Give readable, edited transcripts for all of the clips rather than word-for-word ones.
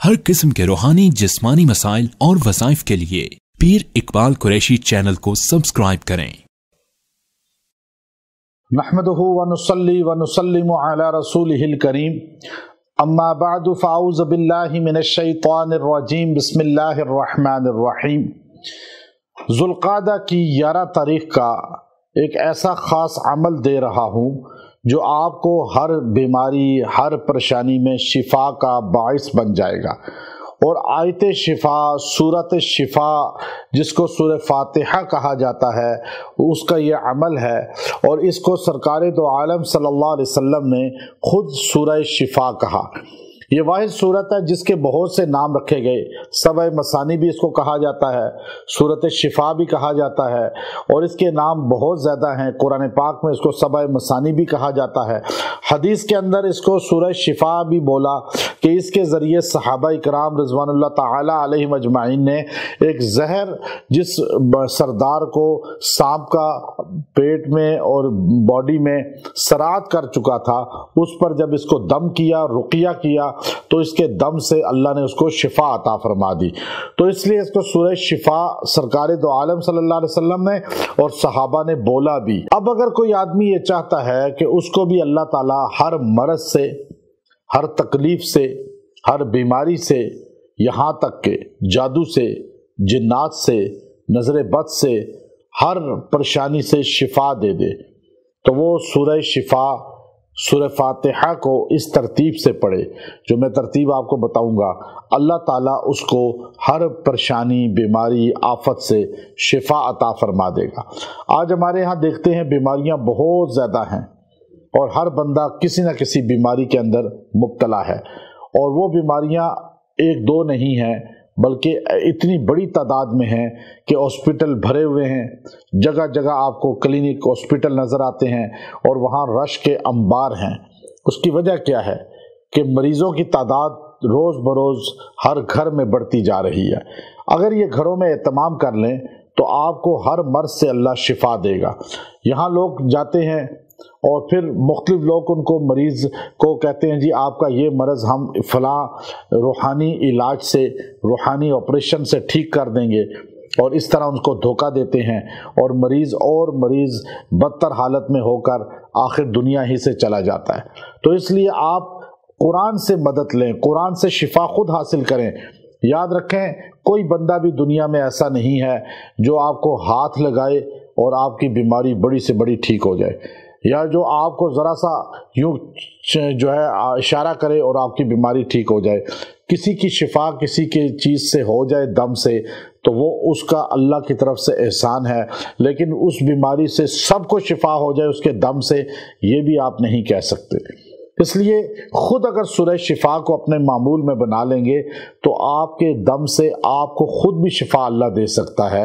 हर किस्म के रूहानी जिस्मानी मसाइल और वज़ाइफ के लिए पीर इकबाल कुरैशी चैनल को सब्सक्राइब करें। नहमदुहु व नुसल्ली व नुसल्लिमु अला रसूलिहिल करीम, अम्मा बअदु फ़अऊज़ु बिल्लाहि मिनश शैतानिर रजीम, बिस्मिल्लाहिर रहमानिर रहीम। ज़ुल्क़ादा की 11 तारीख का एक ऐसा ख़ास अमल दे रहा हूँ जो आपको हर बीमारी, हर परेशानी में शिफा का बाइस बन जाएगा। और आयत शिफा, सूरत शिफा, जिसको सूरह फातिहा कहा जाता है, उसका ये अमल है। और इसको सरकार दो आलम सल्लल्लाहु अलैहि वसल्लम ने खुद सूरह शिफा कहा। ये वाहिद सूरत है जिसके बहुत से नाम रखे गए। सबअ मसानी भी इसको कहा जाता है, सूरत शिफा भी कहा जाता है, और इसके नाम बहुत ज़्यादा हैं। कुरान पाक में इसको सबअ मसानी भी कहा जाता है। हदीस के अंदर इसको सूरह शिफा भी बोला कि इसके ज़रिए सहाबा इकराम रिज़वानुल्लाह ताला अलैहिम अजमाइन ने एक जहर जिस सरदार को सांप का पेट में और बॉडी में सरात कर चुका था, उस पर जब इसको दम किया, रुकिया किया, तो इसके दम से अल्लाह ने उसको शिफा अता फरमा दी। तो इसलिए इसको सूरह शिफा सरकार दो आलम सल्लल्लाहु अलैहि वसल्लम ने और सहाबा ने बोला भी। अब अगर कोई आदमी ये चाहता है कि उसको भी अल्लाह ताला हर मर्ज से, हर तकलीफ से, हर बीमारी से, यहाँ तक के जादू से, जिन्नात से, नजर बद से, हर परेशानी से शिफा दे दे, तो वो सूरह शिफा, सूरह फातिहा को इस तरतीब से पढ़े जो मैं तरतीब आपको बताऊंगा। अल्लाह ताला उसको हर परेशानी, बीमारी, आफत से शिफा अता फरमा देगा। आज हमारे यहाँ देखते हैं बीमारियाँ बहुत ज़्यादा हैं और हर बंदा किसी न किसी बीमारी के अंदर मुब्तला है। और वो बीमारियाँ एक दो नहीं हैं, बल्कि इतनी बड़ी तादाद में हैं कि हॉस्पिटल भरे हुए हैं। जगह जगह आपको क्लिनिक, हॉस्पिटल नज़र आते हैं और वहाँ रश के अंबार हैं। उसकी वजह क्या है कि मरीज़ों की तादाद रोज़ बरोज़ हर घर में बढ़ती जा रही है। अगर ये घरों में एहतमाम कर लें तो आपको हर मर्ज़ से अल्लाह शिफा देगा। यहाँ लोग जाते हैं और फिर मुख्तलिफ लोग उनको मरीज़ को कहते हैं जी आपका ये मर्ज़ हम फ़लाँ रूहानी इलाज से, रूहानी ऑपरेशन से ठीक कर देंगे, और इस तरह उनको धोखा देते हैं और मरीज़ बदतर हालत में होकर आखिर दुनिया ही से चला जाता है। तो इसलिए आप कुरान से मदद लें, कुरान से शिफा खुद हासिल करें। याद रखें, कोई बंदा भी दुनिया में ऐसा नहीं है जो आपको हाथ लगाए और आपकी बीमारी बड़ी से बड़ी ठीक हो जाए, या जो आपको ज़रा सा यूँ जो है इशारा करे और आपकी बीमारी ठीक हो जाए। किसी की शिफा किसी की चीज़ से हो जाए, दम से, तो वो उसका अल्लाह की तरफ से एहसान है। लेकिन उस बीमारी से सबको शिफा हो जाए उसके दम से, ये भी आप नहीं कह सकते। इसलिए खुद अगर सूरह शिफा को अपने मामूल में बना लेंगे तो आपके दम से आपको खुद भी शिफा अल्लाह दे सकता है।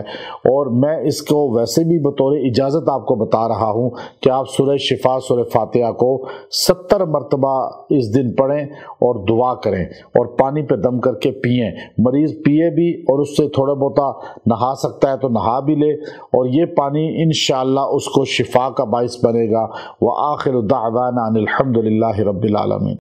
और मैं इसको वैसे भी बतौर इजाज़त आपको बता रहा हूँ कि आप सूरह शिफा, सूरह फातिहा को 70 मरतबा इस दिन पढ़ें और दुआ करें और पानी पे दम करके पिएँ। मरीज़ पिए भी और उससे थोड़ा बहुत नहा सकता है तो नहा भी ले, और ये पानी इंशाअल्लाह उसको शिफा का बाइस बनेगा। व आखिर दावाना अनिल हम्दुलिल्लाहि रब्बिल आलमीन।